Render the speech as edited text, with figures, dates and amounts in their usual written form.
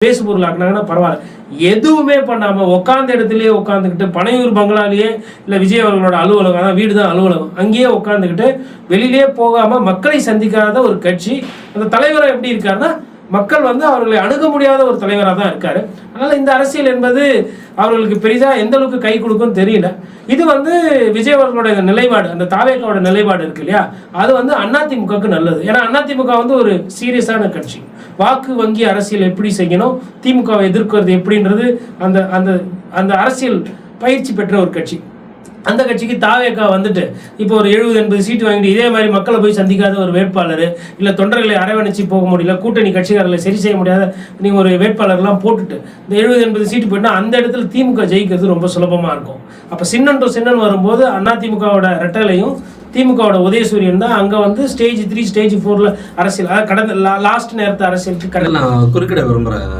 பேசு பொருள் ஆக்குனாங்கன்னா பரவாயில்ல. எதுவுமே பண்ணாமல் உட்காந்த இடத்துலையே உட்காந்துக்கிட்டு பனையூர் பங்களாலேயே இல்லை விஜய் அவர்களோட அலுவலகம், அதான் வீடு தான் அலுவலகம், அங்கேயே உட்காந்துக்கிட்டு வெளியிலே போகாமல் மக்களை சந்திக்காத ஒரு கட்சி. அந்த தலைவரை எப்படி இருக்காருன்னா மக்கள் அவர்களை அணுக முடியாத ஒரு தலைவராக தான் இருக்காரு. அதனால் இந்த அரசியல் என்பது அவர்களுக்கு பெரிதாக எந்த அளவுக்கு கை கொடுக்கும்னு தெரியல. இது விஜய் அவர்களோட நிலைப்பாடு, அந்த தாவேக்காவோட நிலைப்பாடு இருக்கு இல்லையா, அது அதிமுகவுக்கு நல்லது. ஏன்னா அதிமுக ஒரு சீரியஸான கட்சி. வாக்கு வங்கி அரசியல் எப்படி செய்யணும், திமுகவை எதிர்க்கிறது எப்படின்றது அந்த அந்த அந்த அரசியல் பயிற்சி பெற்ற ஒரு கட்சி. அந்த கட்சிக்கு தாவேக்கா இப்போ ஒரு 70-80 சீட்டு வாங்கிட்டு இதே மாதிரி மக்களை போய் சந்திக்காத ஒரு வேட்பாளர், இல்லை தொண்டர்களை அரவணைச்சு போக முடியல, கூட்டணி கட்சிக்காரர்களை சரி செய்ய முடியாத நீங்கள் ஒரு வேட்பாளர்லாம் போட்டுட்டு இந்த 70-80 சீட்டு போயிட்டா அந்த இடத்துல திமுக ஜெயிக்கிறது ரொம்ப சுலபமாக இருக்கும். அப்போ சின்னம் டு சின்னம் வரும்போது அதிமுகவோட ரெட்டலையும் திமுகவோட உதயசூரியன் தான் அங்கே ஸ்டேஜ் 3 ஸ்டேஜ் 4 அரசியல், அதாவது கடந்த லாஸ்ட் நேரத்து அரசியலுக்கு நான் குறுக்கிட விரும்புகிறேன்.